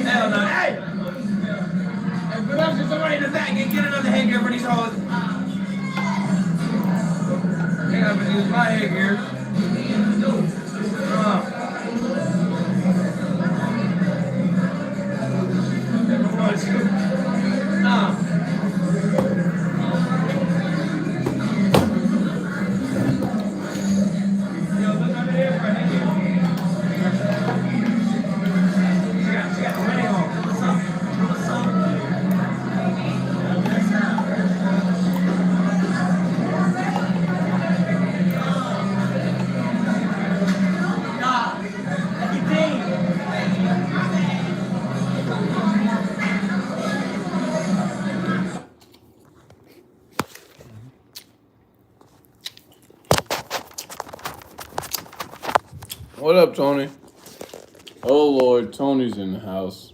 Hell no. Hey! But I'm just somebody in the back and get another headgear for these hoes. I gotta use my headgear. What up, Tony? Oh, Lord, Tony's in the house.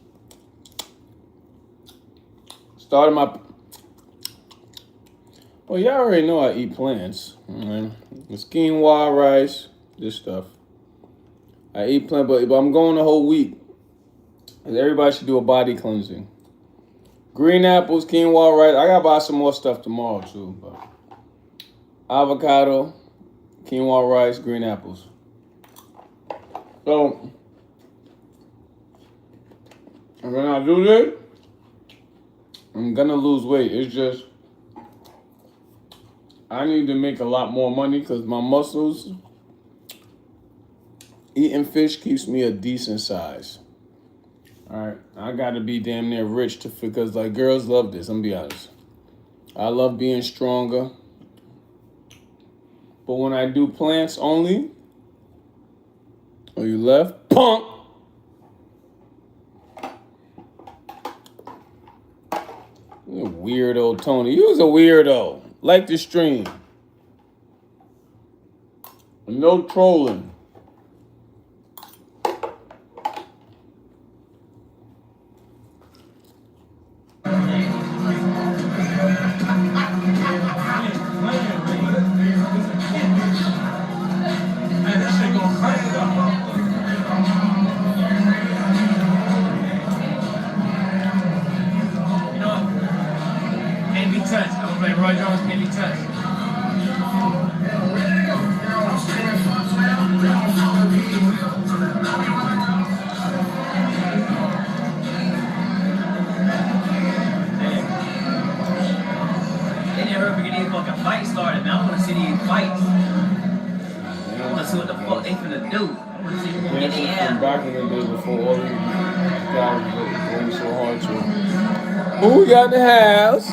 Started my... Well, y'all already know I eat plants. The quinoa rice, this stuff. I eat plant, but I'm going the whole week. Everybody should do a body cleansing. Green apples, quinoa rice. I gotta buy some more stuff tomorrow, too. But avocado, quinoa rice, green apples. So, when I do this, I'm gonna lose weight. It's just, I need to make a lot more money because my muscles, eating fish keeps me a decent size. All right, I gotta be damn near rich because like girls love this. I'm gonna be honest. I love being stronger, but when I do plants only, oh, you left, punk. You a weirdo, Tony. You was a weirdo. Like the stream. No trolling. Back in the day before all these guys were going so hard to. Who we got in the house?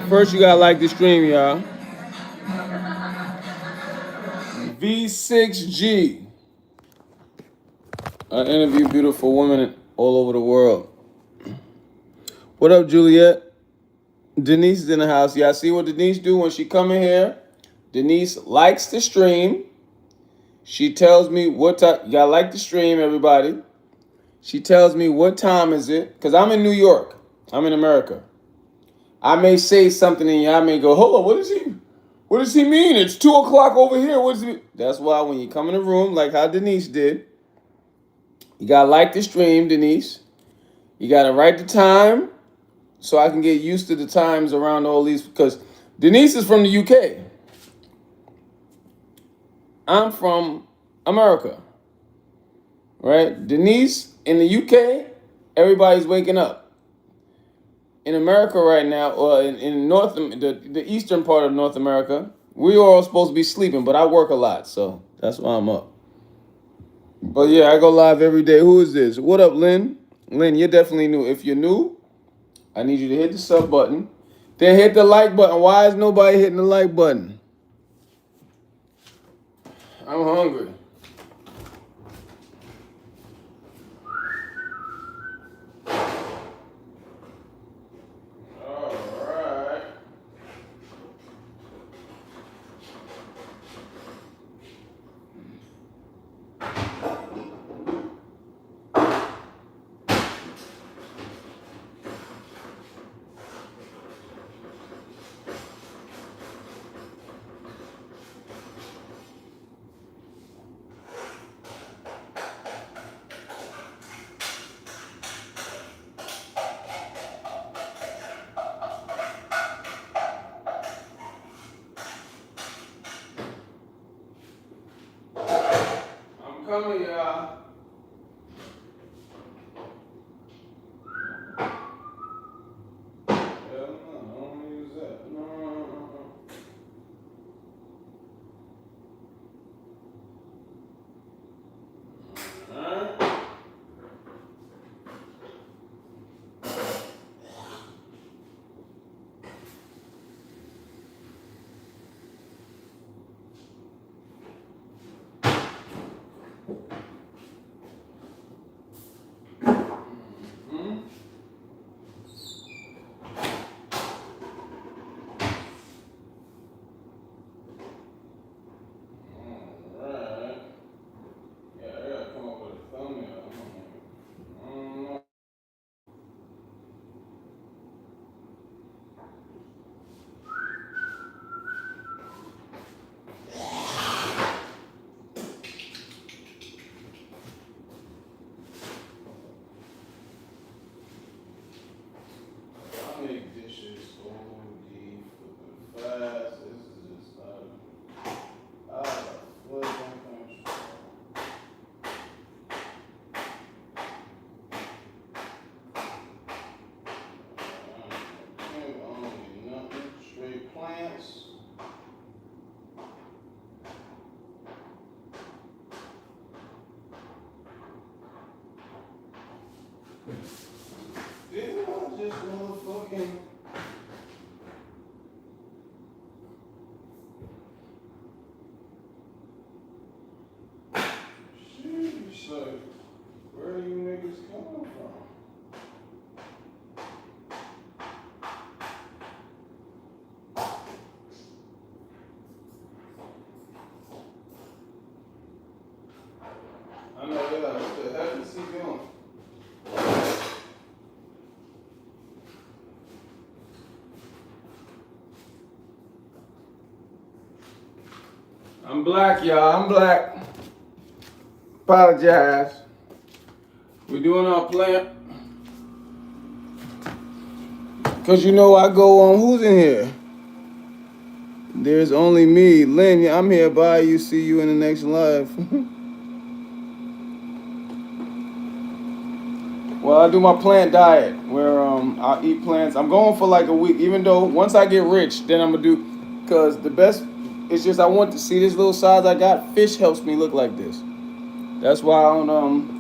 First, you gotta like the stream, y'all. V6G. I interview beautiful women all over the world. What up, Juliet? Denise is in the house. Y'all see what Denise do when she come in here? Denise likes the stream. She tells me what time. Y'all like the stream, everybody. She tells me what time is it. Because I'm in New York. I'm in America. I may say something and y'all may go, hold on, what does he mean? It's 2 o'clock over here. What does he mean? That's why when you come in the room, like how Denise did, you got to like the stream, Denise. You got to write the time so I can get used to the times around all these. Because Denise is from the UK. I'm from America, right? Denise, in the UK, everybody's waking up. In America right now, or in the eastern part of North America, we are all supposed to be sleeping, but I work a lot, so that's why I'm up. But yeah, I go live every day. Who is this? What up, Lynn? Lynn, you're definitely new. If you're new, I need you to hit the sub button. Then hit the like button. Why is nobody hitting the like button? I'm hungry. All right. plants. Didn't I just motherfucking... Sheesh, where are you niggas coming from? I know, yeah, what the heck is he doing? I'm black, y'all. I'm black. Apologize. We're doing our plant. Because you know I go on. Who's in here? There's only me. Lynn, I'm here. Bye. You. See you in the next live. Well, I do my plant diet where I eat plants. I'm going for like a week. Even though once I get rich, then I'm going to do... Because the best... It's just I want to see this little size I got. Fish helps me look like this. That's why I don't...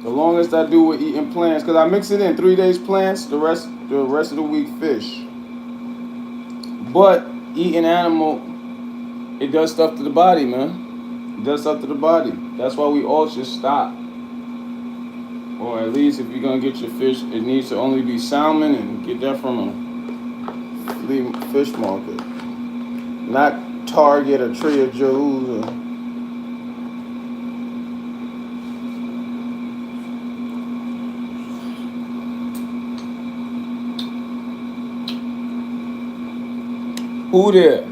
The longest I do with eating plants, because I mix it in 3 days plants, the rest of the week fish. But eating animal, it does stuff to the body, man. It does stuff to the body. That's why we all should stop. Or at least if you're gonna get your fish, it needs to only be salmon and get that from a flea fish market, not Target or Trader Joe's. Or, who there?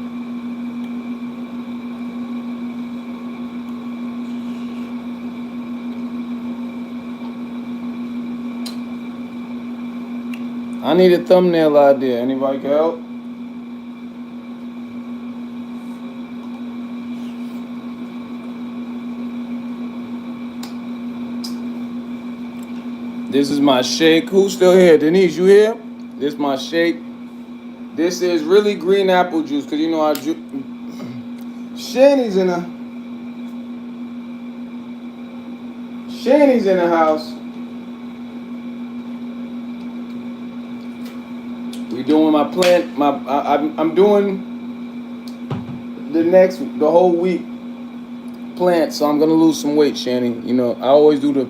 I need a thumbnail idea. Anybody can help? This is my shake. Who's still here? Denise, you here? This is my shake. This is really green apple juice, because you know I Shanny's in the house. We doing my plant. I'm doing the whole week plant, so I'm gonna lose some weight, Shanny. You know I always do the.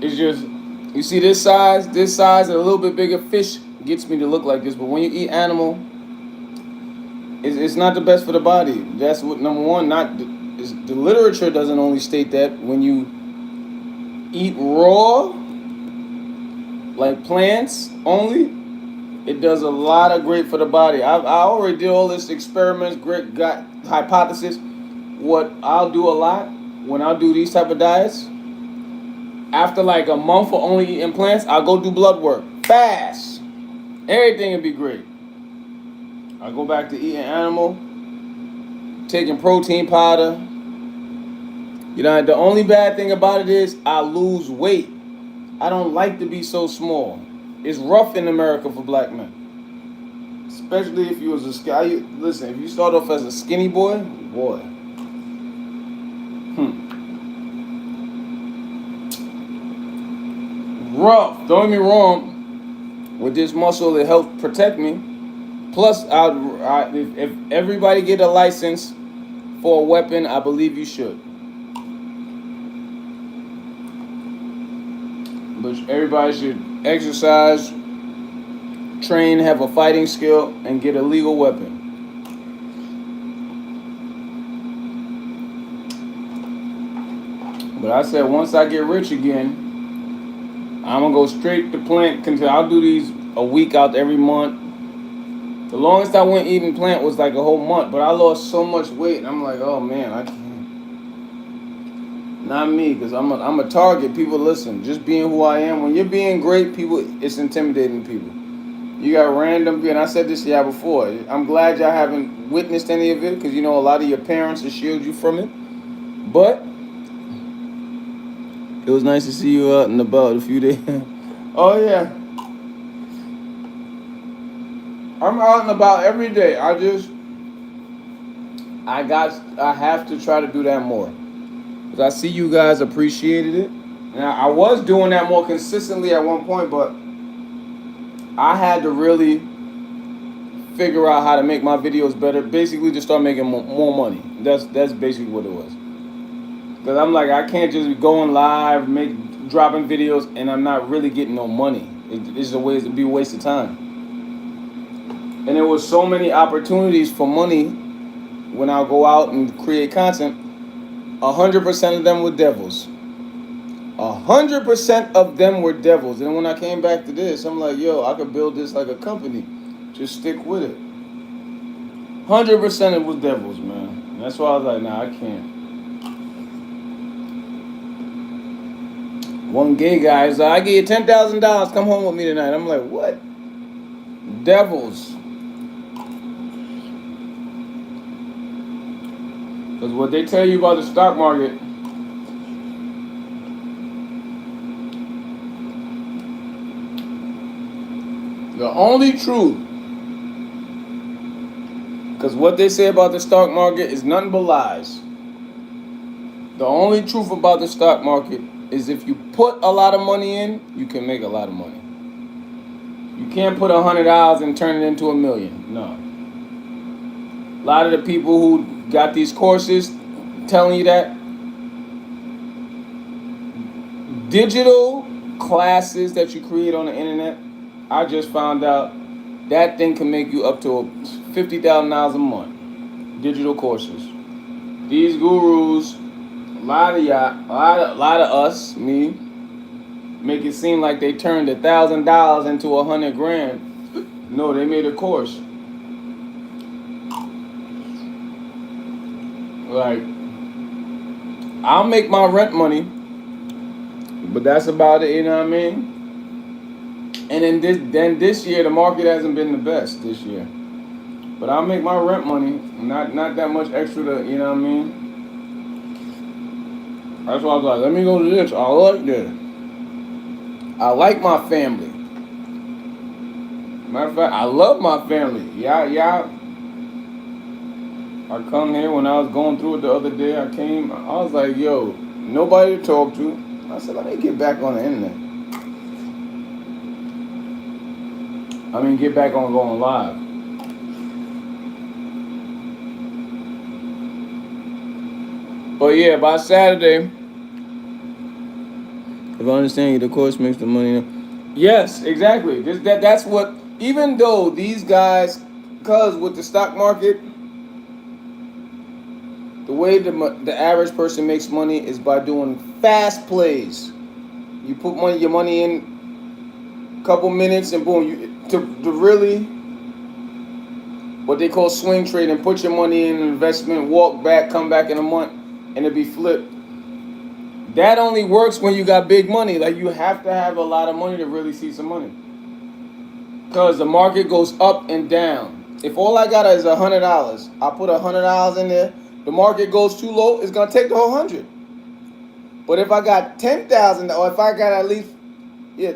It's just you see this size, and a little bit bigger fish gets me to look like this. But when you eat animal, it's not the best for the body. That's what number one. The literature doesn't only state that when you eat raw, like plants only, it does a lot of great for the body. I already did all this experiments, got hypothesis. What I'll do a lot when I do these type of diets, after like a month of only eating plants, I'll go do blood work fast. Everything will be great. I go back to eating animal, taking protein powder. You know, the only bad thing about it is I lose weight. I don't like to be so small. It's rough in America for black men. Especially if you was a skinny. Listen, if you start off as a skinny boy. Rough. Don't get me wrong. With this muscle, it helps protect me. Plus, if everybody get a license for a weapon, I believe you should. But everybody should exercise, train, have a fighting skill, and get a legal weapon. But I said once I get rich again, I'm gonna go straight to plant. I'll do these a week out every month. The longest I went eating plant was like a whole month, but I lost so much weight, and I'm like, oh man, I can't. Not me, because I'm a target. People listen. Just being who I am. When you're being great, people, it's intimidating people. You got random, and I said this to y'all before. I'm glad y'all haven't witnessed any of it, because you know a lot of your parents will shield you from it. But it was nice to see you out and about a few days. Oh yeah. I'm out and about every day. I have to try to do that more. Because I see you guys appreciated it. And I was doing that more consistently at one point, but I had to really figure out how to make my videos better. Basically, to start making more money. That's basically what it was. Because I'm like, I can't just be going live, dropping videos, and I'm not really getting no money. It's it'd be a waste of time. And there was so many opportunities for money when I go out and create content. 100% of them were devils. 100% of them were devils. And when I came back to this, I'm like, yo, I could build this like a company. Just stick with it. 100% it was devils, man. And that's why I was like, nah, I can't. One gay guy is like, I give you $10,000, come home with me tonight. I'm like, what? Devils. Because what they tell you about the stock market, the only truth, because what they say about the stock market is nothing but lies. The only truth about the stock market is if you put a lot of money in, you can make a lot of money. You can't put $100 and turn it into $1 million. No. A lot of the people who got these courses telling you that, digital classes that you create on the internet, I just found out that thing can make you up to $50,000 a month. Digital courses. These gurus, a lot of us, me, make it seem like they turned $1,000 into $100,000. No, they made a course. Like, I'll make my rent money, but that's about it. You know what I mean? And then this year, the market hasn't been the best this year. But I'll make my rent money, not that much extra to, you know what I mean? That's why I was like, let me go to this. I like this. I like my family. Matter of fact, I love my family. Yeah. I come here when I was going through it the other day. I was like, yo, nobody to talk to. I said, let me get back on the internet. I mean, get back on going live. But yeah, by Saturday, if I understand you, the course makes the money. Yes, exactly. That's what, even though these guys, because with the stock market, the way the average person makes money is by doing fast plays. You put your money in a couple minutes and boom, to really what they call swing trading, put your money in an investment, walk back, come back in a month, and it'll be flipped. That only works when you got big money. Like, you have to have a lot of money to really see some money. Because the market goes up and down. If all I got is $100, I put $100 in there, the market goes too low, it's going to take the whole 100. But if I got 10,000, or if I got at least,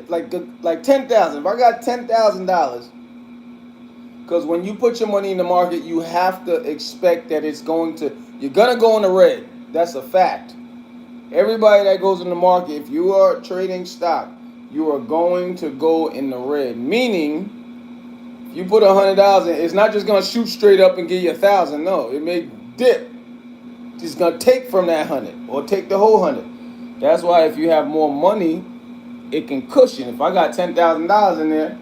like 10,000, if I got $10,000, because when you put your money in the market, you have to expect that you're going to go in the red. That's a fact. Everybody that goes in the market, if you are trading stock, you are going to go in the red. Meaning, if you put $100 in, it's not just going to shoot straight up and give you 1,000. No, it may dip. It's going to take from that 100 or take the whole 100. That's why if you have more money, it can cushion. If I got $10,000 in there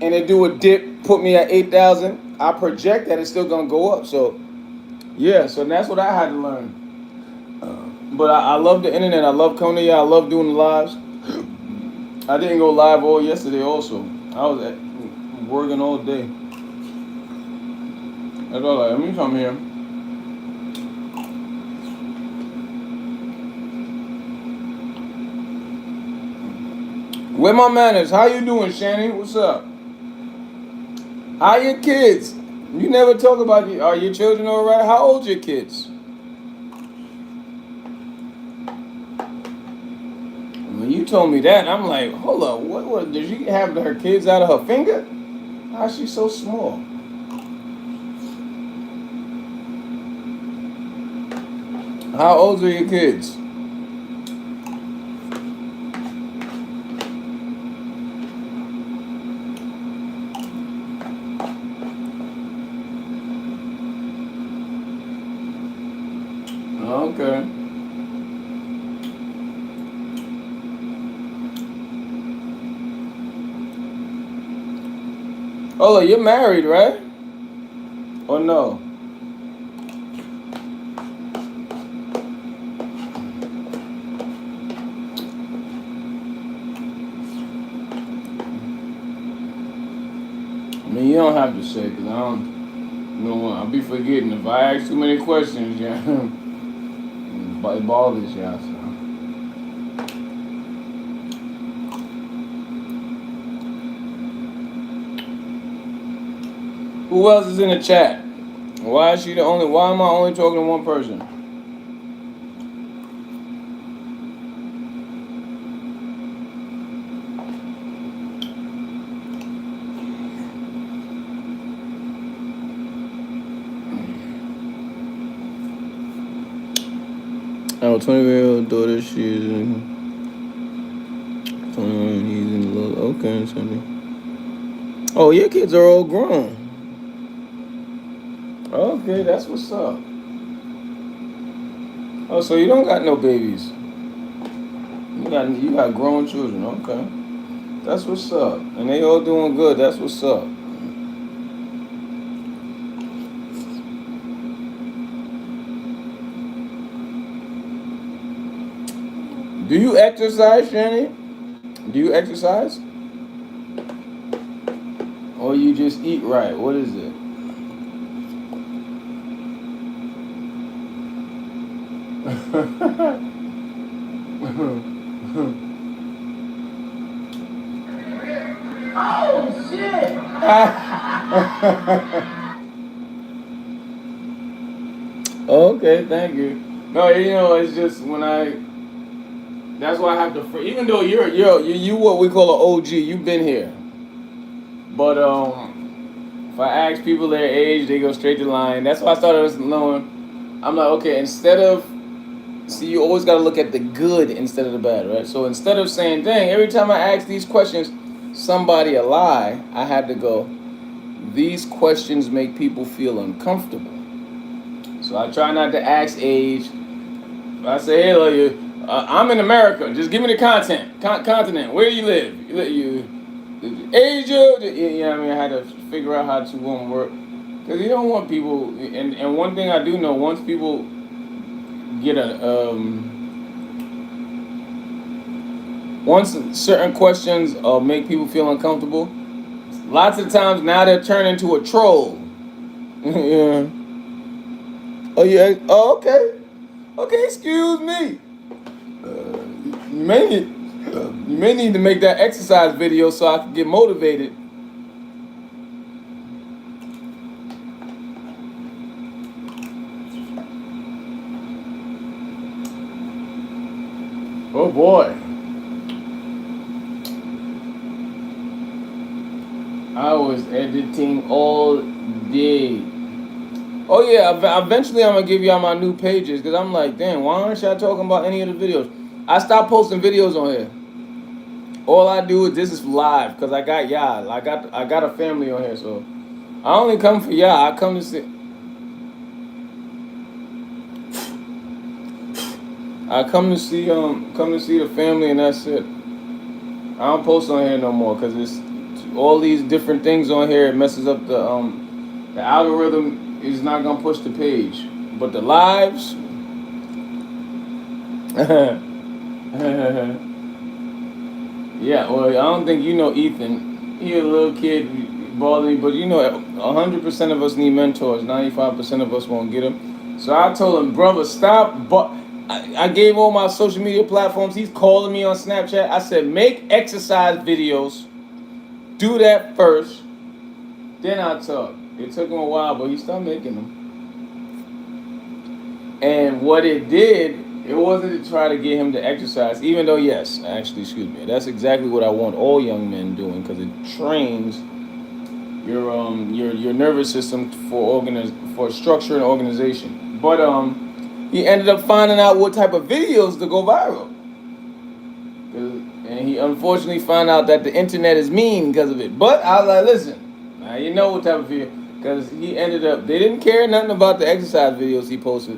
and it do a dip, put me at 8,000, I project that it's still going to go up. So, yeah, so that's what I had to learn. But I love the internet. I love coming to you. I love doing the lives. I didn't go live all yesterday also. I was working all day. That's all. Let me come here. Where my manners? How you doing, Shanny? What's up? How your kids? You never talk about are your children all right? How old your kids? When you told me that, I'm like, hold up, what did she have her kids out of her finger? How's she so small? How old are your kids? Okay. Oh, you're married, right? Or no? I mean, you don't have to say, because I don't, I'll be forgetting. If I ask too many questions, yeah, it bothers y'all, so. Who else is in the chat? Why am I only talking to one person? I have a 20-year-old daughter. She's 21. He's in love. Okay, something. Oh, your kids are all grown. Okay, that's what's up. Oh, so you don't got no babies. You got grown children. Okay, that's what's up. And they all doing good. That's what's up. Do you exercise, Shani? Do you exercise? Or you just eat right? What is it? Oh, shit! Okay, thank you. No, it's just that's why I have to. Even though you what we call an OG, you've been here. But if I ask people their age, they go straight to line. That's why I started knowing. I'm like, okay, you always got to look at the good instead of the bad, right? So instead of saying, dang, every time I ask these questions, somebody a lie, I had to go, these questions make people feel uncomfortable. So I try not to ask age. I say, hey, I'm in America. Just give me the continent. Where do you live? Asia. I mean, I had to figure out how to work. Because you don't want people, and one thing I do know, once people get once certain questions make people feel uncomfortable, lots of times now they're turned into a troll. Yeah. Oh yeah. Oh, okay. Okay, excuse me. You may need to make that exercise video so I can get motivated. Oh boy. I was editing all day. Oh yeah, eventually I'm gonna give y'all my new pages because I'm like, damn, why aren't y'all talking about any of the videos? I stopped posting videos on here. All I do is this is live because I got y'all. I got a family on here, so I only come for y'all. I come to see. I come to see the family, and that's it. I don't post on here no more because it's all these different things on here. It messes up the algorithm is not gonna push the page, but the lives. Yeah, well, I don't think you know Ethan. He a little kid, bothering me, but 100% of us need mentors. 95% of us won't get them. So I told him, brother, stop. But I gave all my social media platforms. He's calling me on Snapchat. I said, make exercise videos. Do that first. Then I'll talk. It took him a while, but he started making them. And what it did, it wasn't to try to get him to exercise, even though, that's exactly what I want all young men doing, because it trains your nervous system for structure and organization. But he ended up finding out what type of videos to go viral. And he unfortunately found out that the internet is mean because of it. But I was like, listen, now you know what type of video. Because he ended up, they didn't care nothing about the exercise videos he posted.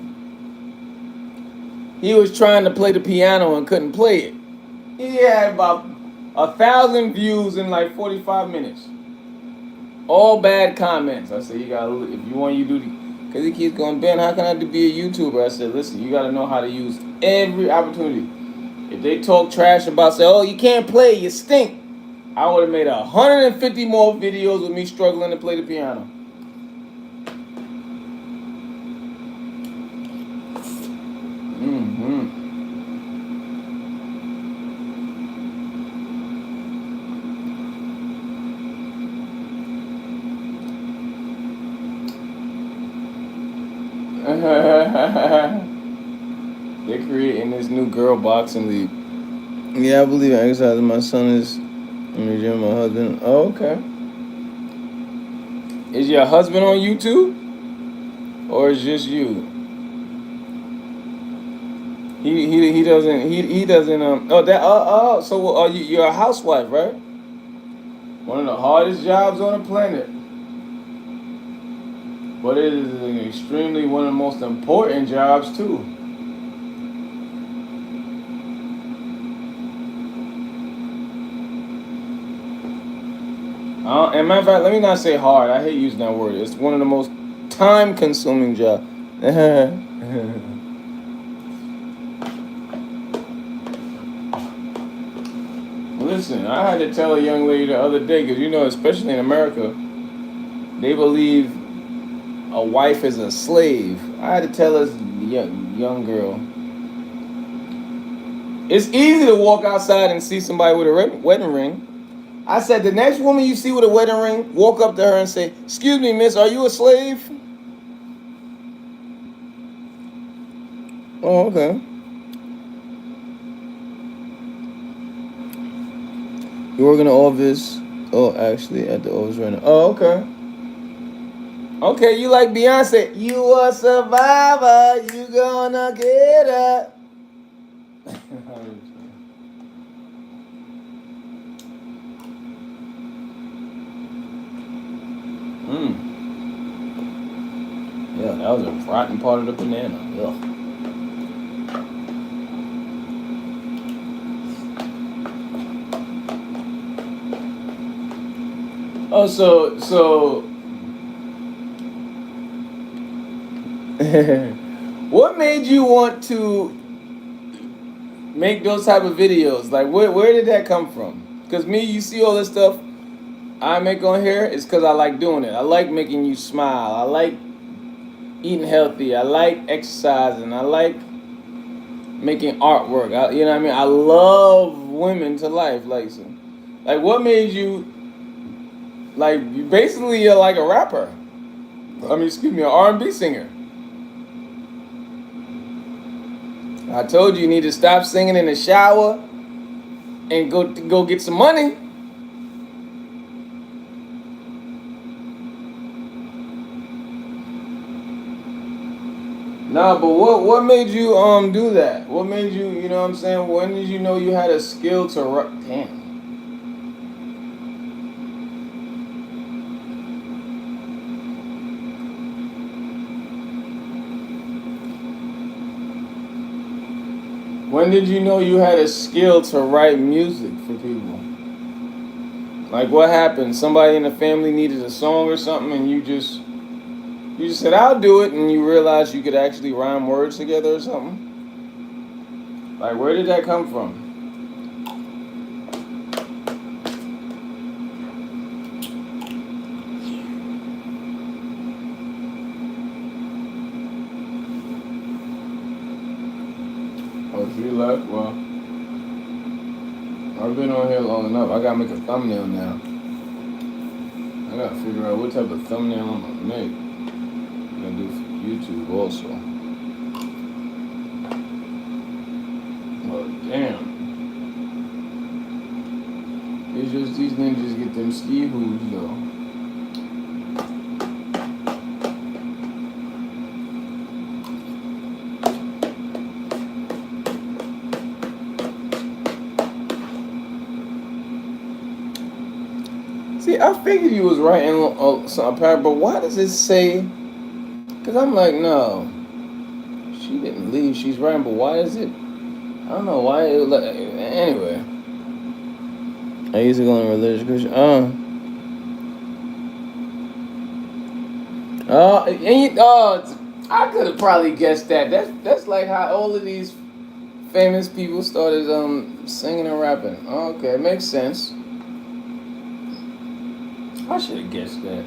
He was trying to play the piano and couldn't play it. He had about 1,000 views in like 45 minutes. All bad comments. I said, you gotta, if you want, you do the, because he keeps going, Ben, how can I be a YouTuber? I said, listen, you gotta know how to use every opportunity. If they talk trash about, say, oh, you can't play, you stink, I would have made 150 more videos with me struggling to play the piano. They're creating this new girl boxing league. Yeah, I believe in exercise. My son is in the gym. My husband. Oh, okay. Is your husband on YouTube, or is just you? He doesn't So you're a housewife, right? One of the hardest jobs on the planet. But it is extremely one of the most important jobs too. And matter of fact, let me not say hard. I hate using that word. It's one of the most time-consuming jobs. Listen, I had to tell a young lady the other day, because you know, especially in America, they believe a wife is a slave. I had to tell this young girl, it's easy to walk outside and see somebody with a wedding ring. I said, the next woman you see with a wedding ring, walk up to her and say, excuse me, miss, are you a slave? Oh, okay. You work in the office? Oh, actually, at the office right now. Oh, okay. Okay, you like Beyonce. You a survivor. You gonna get it. Yeah, that was a rotten part of the banana. Ugh. Oh, so what made you want to make those type of videos? Like, where did that come from? Because me, you see all this stuff I make on here, it's because I like doing it. I like making you smile. I like eating healthy. I like exercising. I like making artwork. You know what I mean? I love women to life. Like what made you, like, you basically you're like a rapper. I mean, excuse me, an R&B singer. I told you need to stop singing in the shower and go get some money. Nah, but what made you do that? What made you, you know what I'm saying? When did you know you had a skill to rap? Damn. When did you know you had a skill to write music for people? Like, what happened? Somebody in the family needed a song or something, and you just said, I'll do it, and you realized you could actually rhyme words together or something? Like, where did that come from? Oh, she left? Well, I've been on here long enough. I gotta make a thumbnail now. I gotta figure out what type of thumbnail I'm gonna make. I'm gonna do for YouTube also. Oh, damn. It's just these ninjas get them ski hoods though. figured you was writing some paragraph, but why does it say? Because I'm like, no, she didn't leave. She's writing, but why is it? I don't know why. Anyway, I used to go on religious Christian. I could have probably guessed that. That's like how all of these famous people started singing and rapping. Okay, it makes sense. I should have guessed that.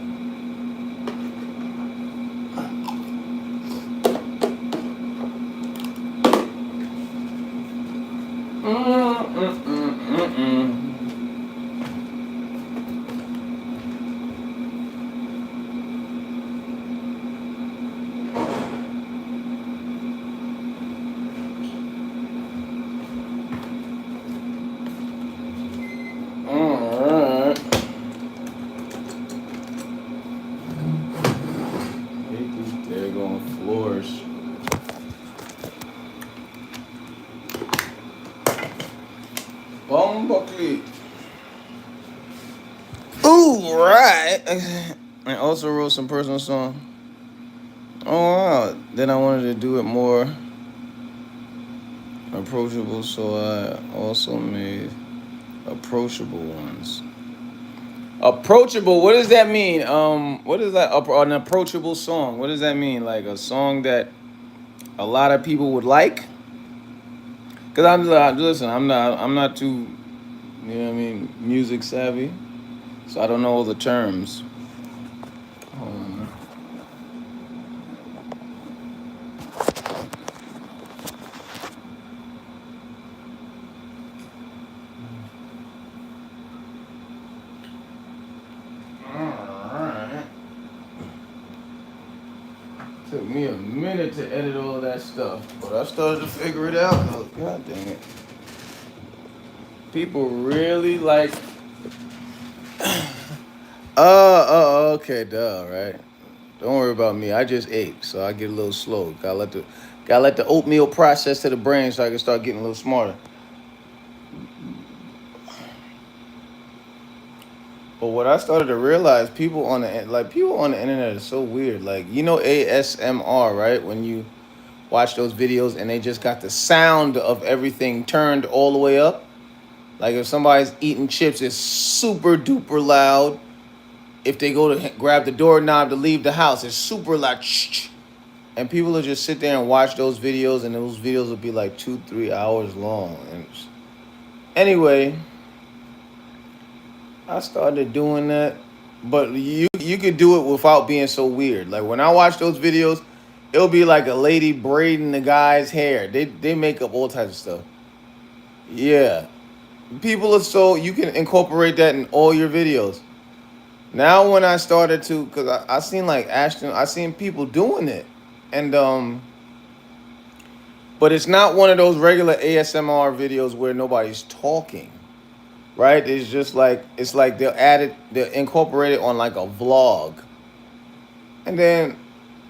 Alright. Hate these daggone floors. Buckley. Ooh, right. I also wrote some personal song. Oh wow. Then I wanted to do it more approachable, so I also made approachable ones. Approachable, what does that mean? What is that? An approachable song. What does that mean? Like a song that a lot of people would like? Cause I'm not too, you know what I mean, music savvy, so I don't know all the terms. Alright. Took me a minute to edit all of that stuff, but I started to figure it out. Oh, God dang it. People really like. Okay, duh, right? Don't worry about me. I just ate, so I get a little slow. Gotta let the oatmeal process to the brain so I can start getting a little smarter. But what I started to realize, people on the internet are so weird. Like, you know ASMR, right? When you watch those videos and they just got the sound of everything turned all the way up. Like if somebody's eating chips, it's super duper loud. If they go to grab the doorknob to leave the house, it's super loud. And people will just sit there and watch those videos, and those videos will be like 2-3 hours long. And anyway, I started doing that, but you could do it without being so weird. Like when I watch those videos, it'll be like a lady braiding the guy's hair. They make up all types of stuff. Yeah, people are so you can incorporate that in all your videos. Now when I started to, cause I seen like Ashton, I seen people doing it, and but it's not one of those regular ASMR videos where nobody's talking. Right? It's just like they'll incorporate it on like a vlog. And then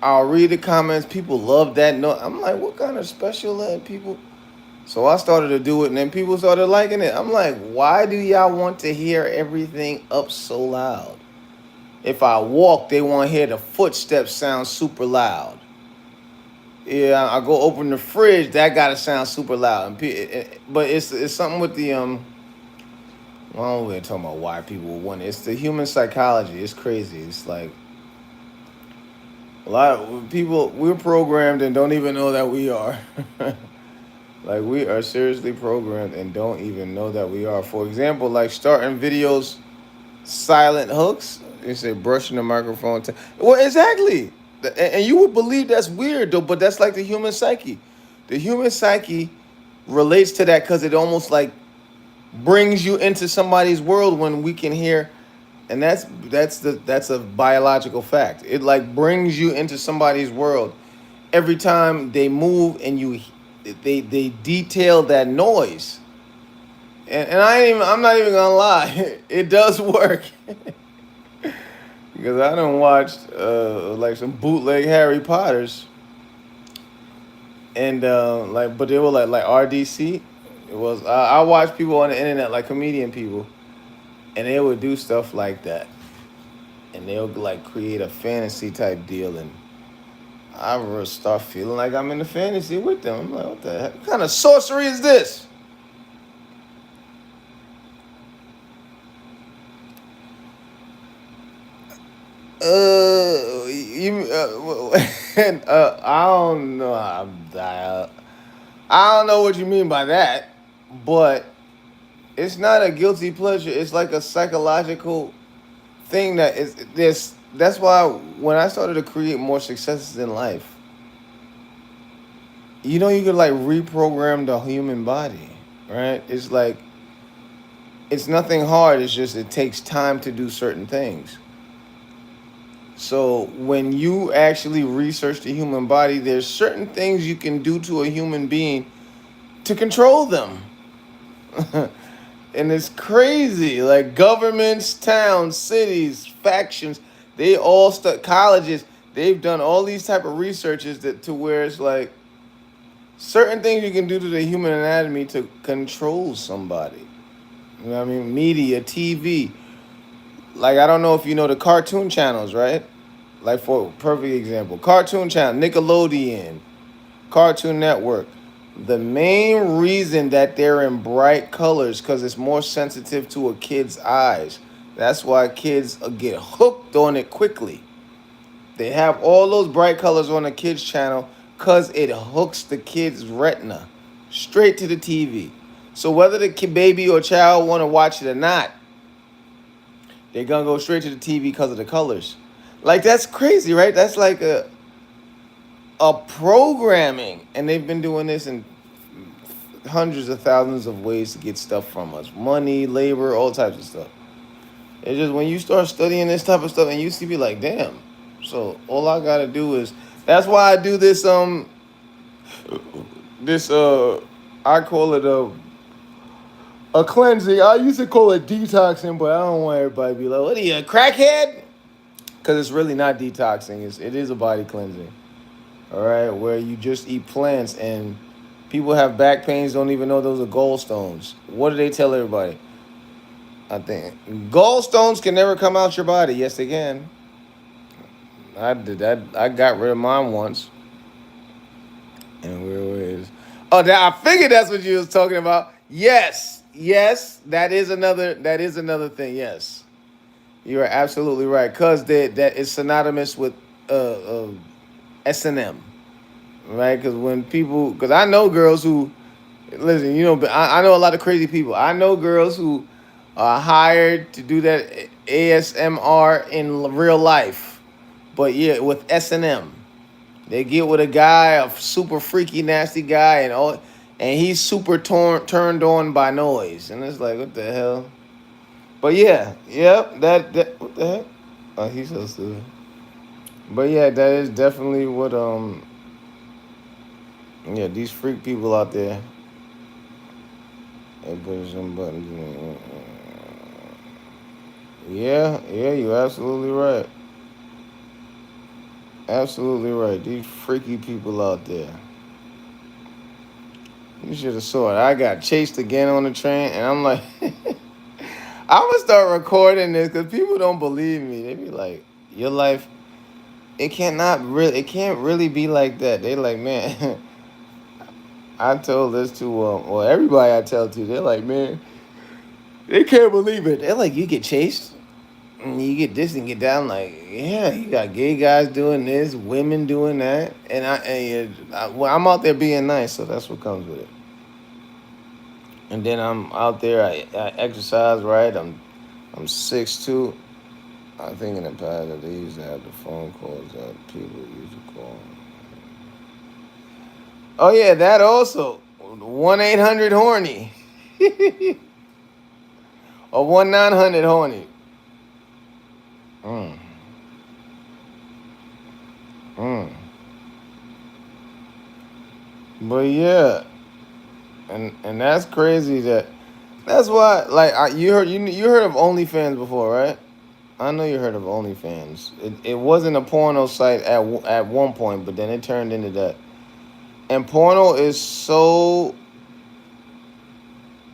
I'll read the comments. People love that note. I'm like, what kind of special ed people? So I started to do it, and then people started liking it. I'm like, why do y'all want to hear everything up so loud? If I walk, they want to hear the footsteps sound super loud. Yeah, I go open the fridge, that gotta sound super loud. But it's something with the Well, we're talking about why people would want it. It's the human psychology. It's crazy. It's like a lot of people, we're programmed and don't even know that we are. Like we are seriously programmed and don't even know that we are. For example, like starting videos, silent hooks. They say brushing the microphone. Well, exactly. And you would believe that's weird though, but that's like the human psyche. The human psyche relates to that because it almost like brings you into somebody's world when we can hear, and that's a biological fact. It like brings you into somebody's world every time they move, and they detail that noise. And I'm not even gonna lie, it does work. Because I done watched like some bootleg Harry Potters, and but they were like RDC. It was I watch people on the internet like comedian people, And they would do stuff like that. And they'll like create a fantasy type deal, and I will start feeling like I'm in the fantasy with them. I'm like, what the heck? What kind of sorcery is this? I don't know. I don't know what you mean by that, but it's not a guilty pleasure. It's like a psychological thing that is this. That's why when I started to create more successes in life, you could like reprogram the human body, right? It's like it's nothing hard. It's just it takes time to do certain things. So when you actually research the human body, there's certain things you can do to a human being to control them. And it's crazy. Like governments, towns, cities, factions, they all colleges, they've done all these type of researches that to where it's like certain things you can do to the human anatomy to control somebody. You know what I mean? Media, TV. Like I don't know if you know the cartoon channels, right? Like for a perfect example, Cartoon Channel, Nickelodeon, Cartoon Network. The main reason that they're in bright colors because it's more sensitive to a kid's eyes. That's why kids get hooked on it quickly. They have all those bright colors on a kid's channel because it hooks the kid's retina straight to the TV. So whether the baby or child want to watch it or not, they're going to go straight to the TV because of the colors. Like, that's crazy, right? That's like a programming. And they've been doing this in hundreds of thousands of ways to get stuff from us. Money, labor, all types of stuff. It's just when you start studying this type of stuff and you see be like, damn. So all I got to do is, that's why I do this, I call it a cleansing. I used to call it detoxing, but I don't want everybody to be like, what are you, a crackhead? Because it's really not detoxing. It is a body cleansing. All right, where you just eat plants, and people have back pains, don't even know those are gallstones. What do they tell everybody? I think gallstones can never come out your body. Yes, they can. I did that. I got rid of mine once. And where is? Oh, I figured that's what you was talking about. Yes, that is another thing. Yes. You are absolutely right, cause that is synonymous with S&M, right? Because I know girls who listen. I know a lot of crazy people. I know girls who are hired to do that ASMR in real life, but yeah, with S&M, they get with a guy, a super freaky, nasty guy, and he's super turned on by noise, and it's like, what the hell? But yeah, yep, that what the heck? Oh, he's so stupid. But yeah, that is definitely what yeah, these freak people out there. They put some buttons. Yeah, you're absolutely right. Absolutely right. These freaky people out there. You should have saw it. I got chased again on the train, and I'm like, I'm gonna start recording this because people don't believe me. They be like, your life, it can't really be like that. They like, man, I told this to, everybody I tell to, they're like, man, they can't believe it. They're like, you get chased, and you get this and get that. I'm like, yeah, you got gay guys doing this, women doing that, and I'm out there being nice, so that's what comes with it. And then I'm out there, I exercise, right? I'm 6'2". I think in the past that they used to have the phone calls that people used to call. Oh yeah, that also 1-800-horny or 1-900-horny. Mm. Mm. But yeah, and that's crazy. That's why, like, you heard of OnlyFans before, right? I know you heard of OnlyFans. It wasn't a porno site at one point, but then it turned into that. And porno is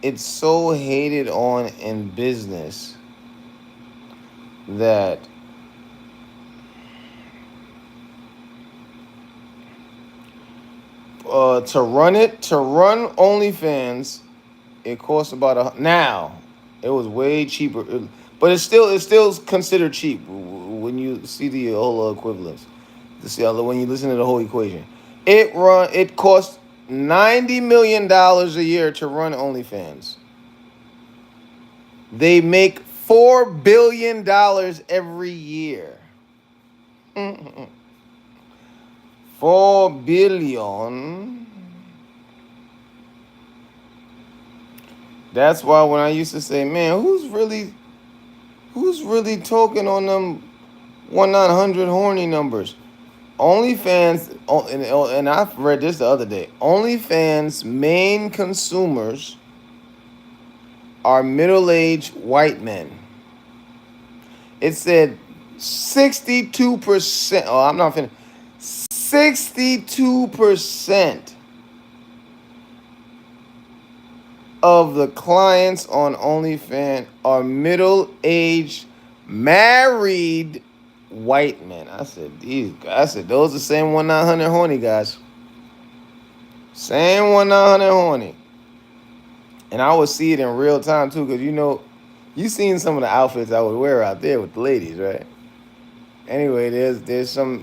it's so hated on in business that to run OnlyFans, it costs about now. It was way cheaper, but it's still considered cheap when you see the whole equivalence. To see when you listen to the whole equation, it costs $90 million a year to run OnlyFans. They make $4 billion every year. 4 billion. That's why when I used to say, man, who's really talking on them 1-900 horny numbers? OnlyFans, and I've read this the other day. OnlyFans main consumers are middle-aged white men. It said 62%. Oh, I'm not finished. 62% of the clients on OnlyFans are middle-aged, married white men. I said, those are the same 1-900 horny guys. Same 1-900 horny. And I would see it in real time too, because you seen some of the outfits I would wear out there with the ladies, right? Anyway, there's some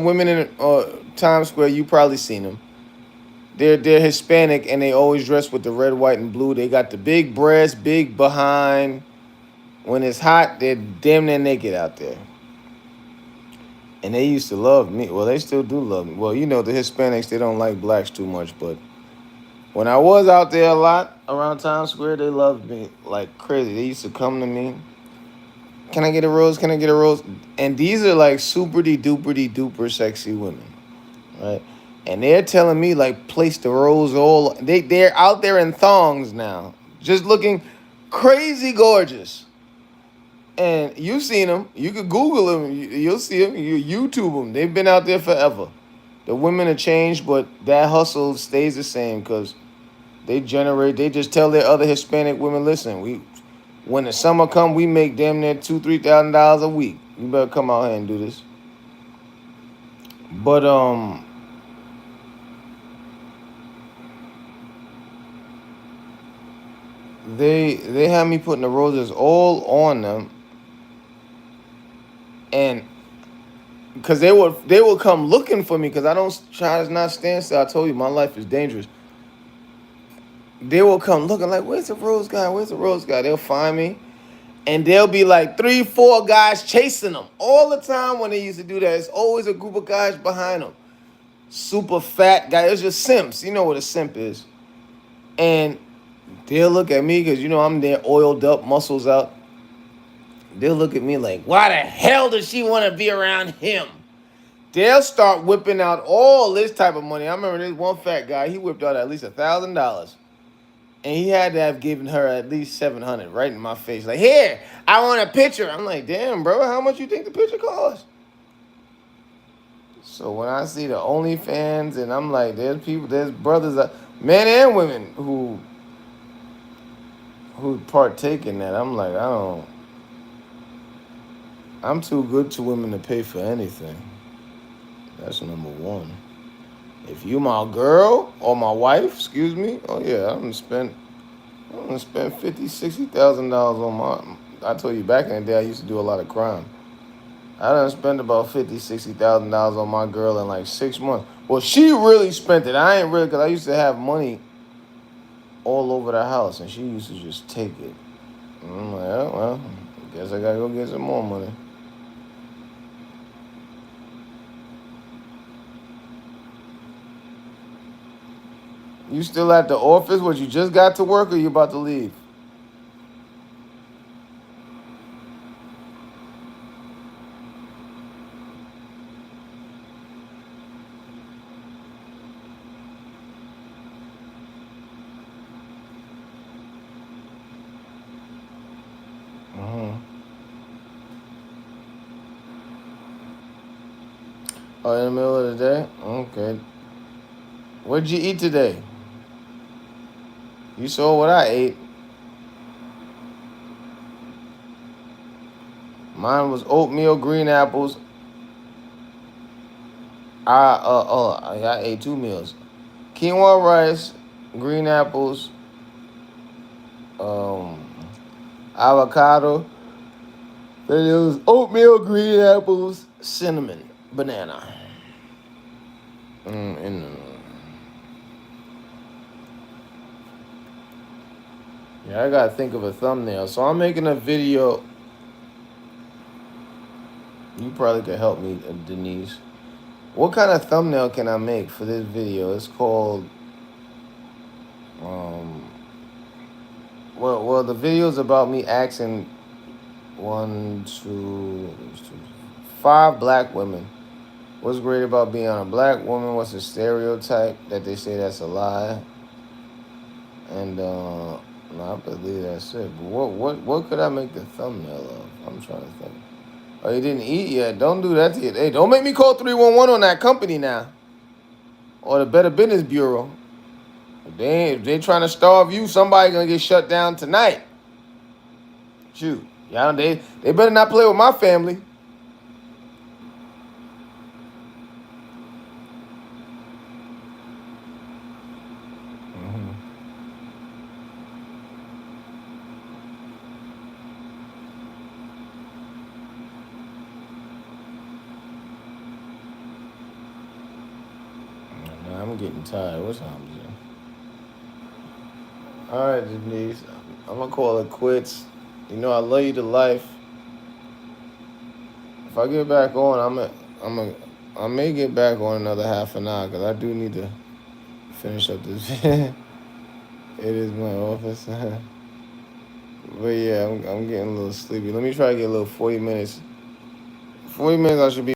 women in Times Square. You probably seen them. They're Hispanic and they always dress with the red, white, and blue. They got the big breasts, big behind. When it's hot, they're damn near naked out there. And they used to love me. Well, they still do love me. Well, the Hispanics, they don't like blacks too much. But when I was out there a lot around Times Square, they loved me like crazy. They used to come to me. Can I get a rose? Can I get a rose? And these are like super-duper sexy women, right? And they're telling me like place the rose all. They're out there in thongs now, just looking crazy gorgeous. And you've seen them. You could Google them. You'll see them. You YouTube them. They've been out there forever. The women have changed, but that hustle stays the same because they just tell their other Hispanic women, listen, when the summer come, we make damn near $2,000-$3,000 a week. You better come out here and do this. But they had me putting the roses all on them, and because they would come looking for me because I don't try to not stand still. I told you my life is dangerous. They will come looking like, where's the rose guy? Where's the rose guy? They'll find me. And there'll be like 3-4 guys chasing them. All the time when they used to do that, it's always a group of guys behind them. Super fat guy. It's just simps. You know what a simp is. And they'll look at me because, I'm there oiled up, muscles out. They'll look at me like, why the hell does she want to be around him? They'll start whipping out all this type of money. I remember this one fat guy, he whipped out at least $1,000. And he had to have given her at least $700 right in my face. Like, here, I want a picture. I'm like, damn, bro, how much you think the picture costs? So when I see the OnlyFans, and I'm like, there's brothers, men and women who partake in that. I'm like, I'm too good to women to pay for anything. That's number one. If you my girl or my wife, excuse me, oh yeah, I'm gonna spend $50,000-$60,000 on my. I told you back in the day I used to do a lot of crime. I done spent about $50,000-$60,000 on my girl in like 6 months. Well, she really spent it. I ain't really, because I used to have money all over the house, and she used to just take it. And I'm like, oh, well, I guess I gotta go get some more money. You still at the office? What, you just got to work or you about to leave? Oh, in the middle of the day? Okay. What'd you eat today? You saw what I ate. Mine was oatmeal, green apples. I ate 2 meals. Quinoa rice, green apples, avocado. Then it was oatmeal, green apples, cinnamon, banana. Yeah, I gotta think of a thumbnail. So I'm making a video. You probably could help me, Denise. What kind of thumbnail can I make for this video? It's called, well, the video's about me asking 5 black women. What's great about being a black woman? What's a stereotype that they say that's a lie? And no, I believe that's it. But what could I make the thumbnail of? I'm trying to think. Oh, you didn't eat yet? Don't do that to you. Hey, don't make me call 311 on that company now, or the Better Business Bureau. If they trying to starve you, somebody gonna get shut down tonight. Shoot, y'all, they better not play with my family. I'm getting tired. What time is it? All right, Denise. I'm gonna call it quits. You know I love you to life. If I get back on, I may get back on another half an hour because I do need to finish up this. It is my office. But yeah, I'm getting a little sleepy. Let me try to get a little 40 minutes. 40 minutes I should be